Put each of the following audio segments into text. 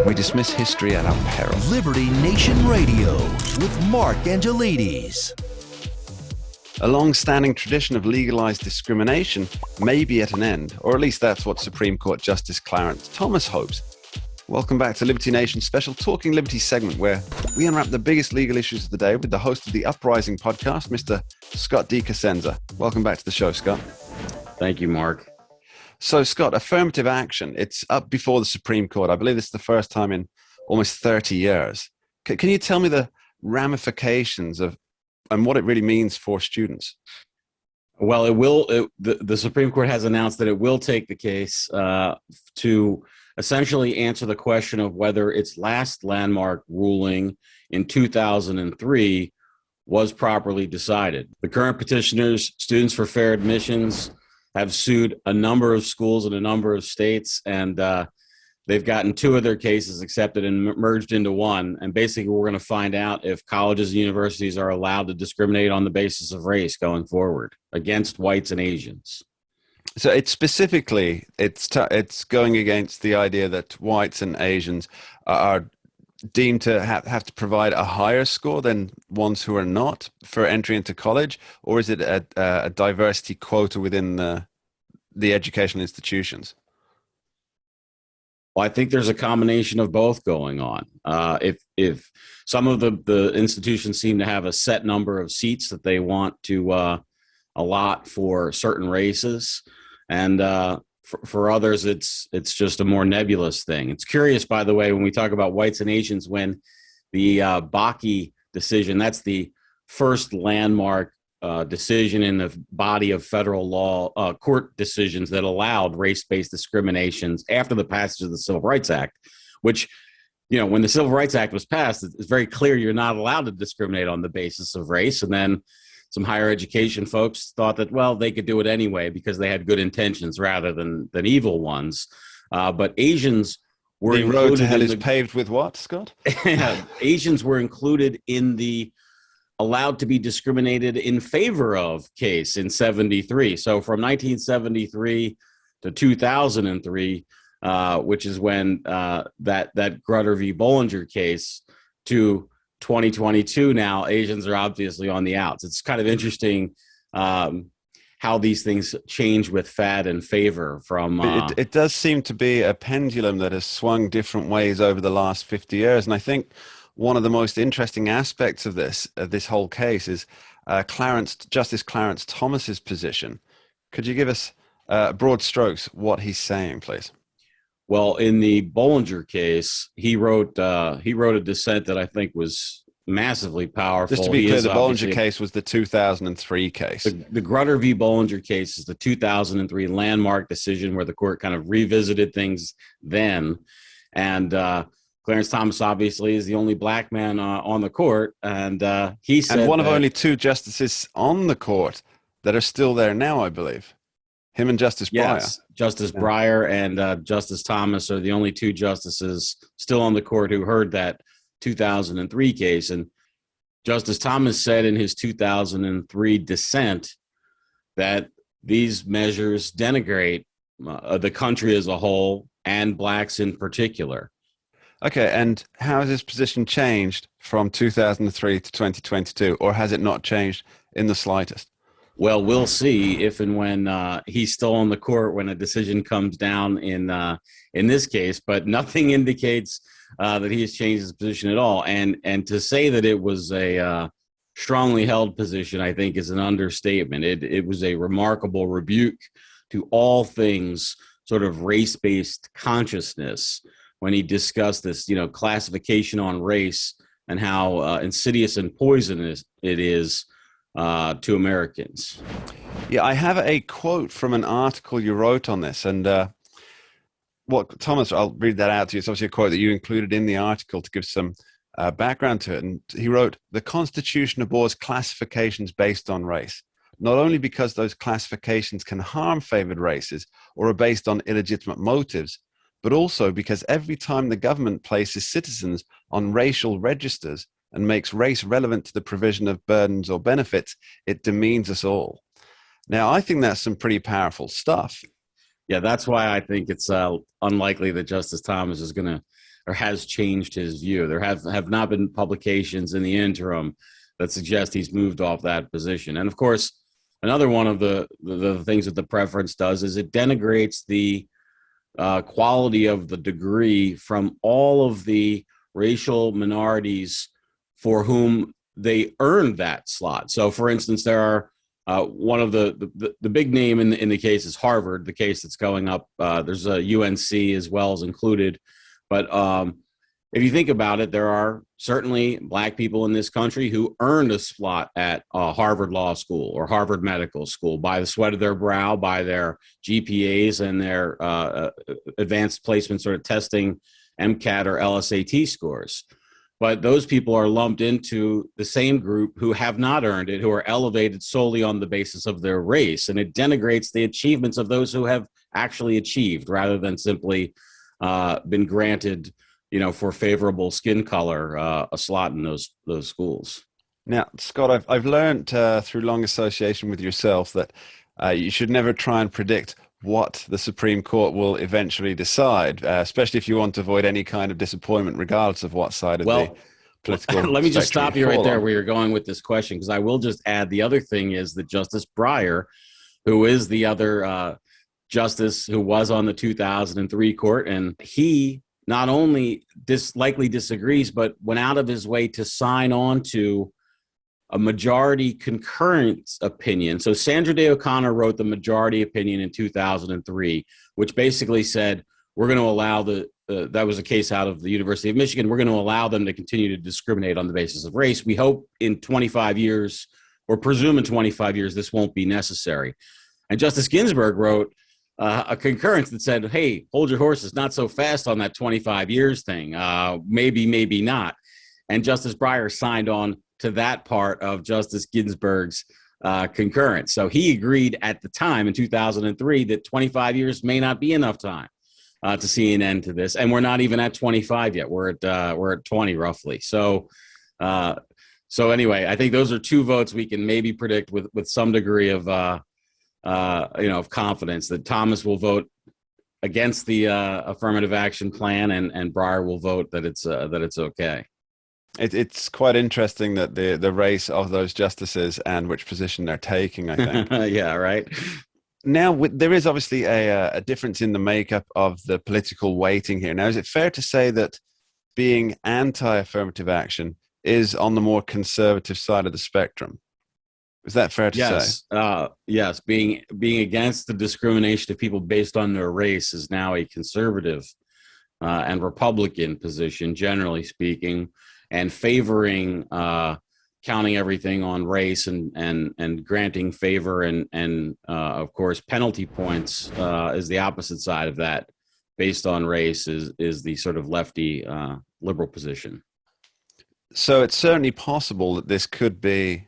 We dismiss history at our peril. Liberty Nation Radio with Mark Angelides. A long-standing tradition of legalized discrimination may be at an end, or at least that's what Supreme Court Justice Clarence Thomas hopes. Welcome back to Liberty Nation's special Talking Liberty segment, where we unwrap the biggest legal issues of the day with the host of the Uprising podcast, Mr. Scott DeCosenza. Welcome back to the show, Scott. Thank you, Mark. So, Scott, affirmative action, it's up before the Supreme Court. I believe it's the first time in almost 30 years. Can you tell me the ramifications of and what it really means for students? Well, the Supreme Court has announced that it will take the case to essentially answer the question of whether its last landmark ruling in 2003 was properly decided. The current petitioners, Students for Fair Admissions, have sued a number of schools in a number of states, and they've gotten two of their cases accepted and merged into one. And basically, we're going to find out if colleges and universities are allowed to discriminate on the basis of race going forward against whites and Asians. So it's specifically, it's going against the idea that whites and Asians are deemed to have to provide a higher score than ones who are not for entry into college, or is it a diversity quota within the educational institutions? Well, I think there's a combination of both going on. If some of the institutions seem to have a set number of seats that they want to allot for certain races, and for others, it's just a more nebulous thing. It's curious, by the way, when we talk about whites and Asians, when the Bakke decision, that's the first landmark decision in the body of federal law, court decisions that allowed race-based discriminations after the passage of the Civil Rights Act, which, you know, when the Civil Rights Act was passed, it's very clear you're not allowed to discriminate on the basis of race. And then some higher education folks thought that, well, they could do it anyway because they had good intentions rather than evil ones. But Asians were the included. Road to hell is paved with what, Scott? Asians were included in the allowed to be discriminated in favor of case in 73. So from 1973 to 2003, which is when that Grutter v. Bollinger case, to 2022 now, Asians are obviously on the outs. It's kind of interesting how these things change with fad and favor from... It does seem to be a pendulum that has swung different ways over the last 50 years. And I think one of the most interesting aspects of this whole case is Justice Clarence Thomas's position. Could you give us broad strokes what he's saying, please? Well, in the Bollinger case, he wrote a dissent that I think was massively powerful. Just to be clear, the Bollinger case was the 2003 case. The Grutter v. Bollinger case is the 2003 landmark decision where the court kind of revisited things then. And Clarence Thomas obviously is the only black man on the court. And he said... And one of only two justices on the court that are still there now, I believe. Him and Justice Breyer. Yes, Justice Breyer and Justice Thomas are the only two justices still on the court who heard that 2003 case. And Justice Thomas said in his 2003 dissent that these measures denigrate the country as a whole and blacks in particular. Okay, and how has his position changed from 2003 to 2022, or has it not changed in the slightest? Well, we'll see if and when he's still on the court when a decision comes down in this case. But nothing indicates that he has changed his position at all. And to say that it was a strongly held position, I think, is an understatement. It was a remarkable rebuke to all things sort of race-based consciousness when he discussed this, classification on race and how insidious and poisonous it is to Americans. Yeah, I have a quote from an article you wrote on this, and Thomas, I'll read that out to you. It's obviously a quote that you included in the article to give some background to it. And he wrote, "The Constitution abhors classifications based on race, not only because those classifications can harm favored races or are based on illegitimate motives, but also because every time the government places citizens on racial registers and makes race relevant to the provision of burdens or benefits, it demeans us all." Now, I think that's some pretty powerful stuff. Yeah, that's why I think it's unlikely that Justice Thomas is going to or has changed his view. There have not been publications in the interim that suggest he's moved off that position. And of course, another one of the things that the preference does is it denigrates the quality of the degree from all of the racial minorities for whom they earned that slot. So, for instance, there are one of the big name in the case is Harvard, the case that's going up. There's a UNC as well as included. But if you think about it, there are certainly Black people in this country who earned a slot at Harvard Law School or Harvard Medical School by the sweat of their brow, by their GPAs and their advanced placement sort of testing, MCAT or LSAT scores. But those people are lumped into the same group who have not earned it, who are elevated solely on the basis of their race. And it denigrates the achievements of those who have actually achieved rather than simply been granted, for favorable skin color, a slot in those schools. Now, Scott, I've learned through long association with yourself that you should never try and predict what the Supreme Court will eventually decide, especially if you want to avoid any kind of disappointment, regardless of what side of the political let me just stop you right there on. where you're going with this question, because I will just add the other thing is that Justice Breyer, who is the other justice who was on the 2003 court, and he not only likely disagrees, but went out of his way to sign on to a majority concurrence opinion. So Sandra Day O'Connor wrote the majority opinion in 2003, which basically said, we're going to allow that was a case out of the University of Michigan. We're going to allow them to continue to discriminate on the basis of race. We hope in 25 years, or presume in 25 years, this won't be necessary. And Justice Ginsburg wrote a concurrence that said, hey, hold your horses, not so fast on that 25 years thing. Maybe not. And Justice Breyer signed on to that part of Justice Ginsburg's concurrence. So he agreed at the time in 2003 that 25 years may not be enough time to see an end to this. And we're not even at 25 yet. We're at 20 roughly. So anyway, I think those are two votes we can maybe predict with some degree of of confidence that Thomas will vote against the affirmative action plan, and Breyer will vote that it's okay. It's quite interesting that the race of those justices and which position they're taking, I think. Yeah, right. Now, there is obviously a difference in the makeup of the political weighting here. Now, is it fair to say that being anti-affirmative action is on the more conservative side of the spectrum? Is that fair to say? Yes. Being against the discrimination of people based on their race is now a conservative and Republican position, generally speaking, and favoring counting everything on race and granting favor and of course penalty points is the opposite side of that. Based on race is the sort of lefty liberal position. So it's certainly possible that this could be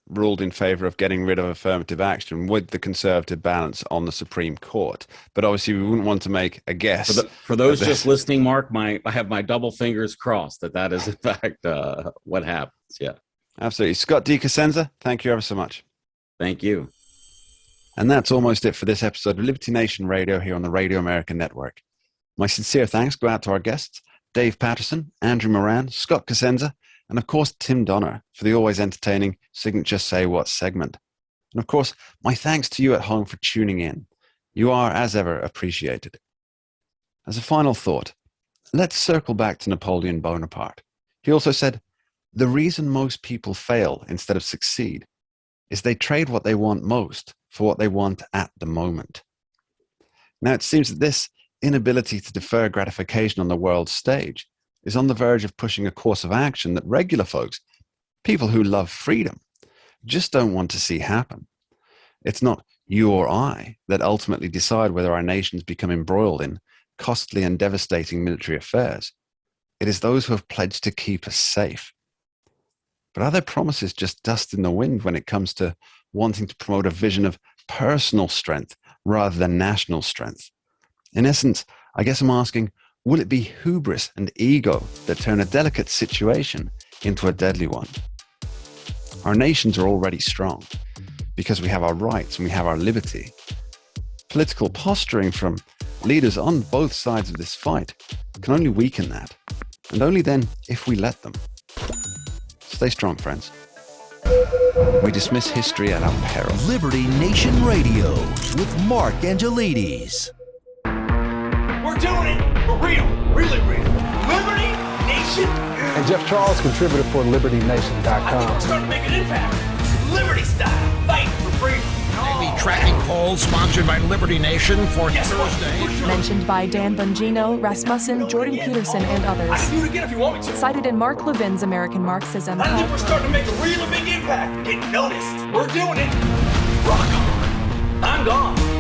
ruled in favor of getting rid of affirmative action with the conservative balance on the Supreme Court. But obviously we wouldn't want to make a guess. For those just listening, Mark, I have my double fingers crossed that is in fact what happens. Yeah, absolutely. Scott D. Cosenza, thank you ever so much. Thank you. And that's almost it for this episode of Liberty Nation Radio here on the Radio America Network. My sincere thanks go out to our guests, Dave Patterson, Andrew Moran, Scott Cosenza, and of course, Tim Donner for the always entertaining Signature Say What segment. And of course, my thanks to you at home for tuning in. You are, as ever, appreciated. As a final thought, let's circle back to Napoleon Bonaparte. He also said, the reason most people fail instead of succeed is they trade what they want most for what they want at the moment. Now, it seems that this inability to defer gratification on the world stage is on the verge of pushing a course of action that regular folks, people who love freedom, just don't want to see happen. It's not you or I that ultimately decide whether our nations become embroiled in costly and devastating military affairs. It is those who have pledged to keep us safe. But are their promises just dust in the wind when it comes to wanting to promote a vision of personal strength rather than national strength? In essence, I guess I'm asking, will it be hubris and ego that turn a delicate situation into a deadly one? Our nations are already strong because we have our rights and we have our liberty. political posturing from leaders on both sides of this fight can only weaken that, and only then if we let them. Stay strong, friends. We dismiss history at our peril. Liberty Nation Radio with Mark Angelides. We're doing it for real, really real. Liberty Nation. And Jeff Charles, contributor for LibertyNation.com. I think we're starting to make an impact. Liberty style, fight for freedom. The tracking poll sponsored by Liberty Nation for Thursday. Mentioned by Dan Bongino, Rasmussen, Jordan Peterson, and I others. can do it again if you want me to. Cited in Mark Levin's American Marxism. I think we're starting to make a really big impact. Get noticed. We're doing it. Rock on. I'm gone.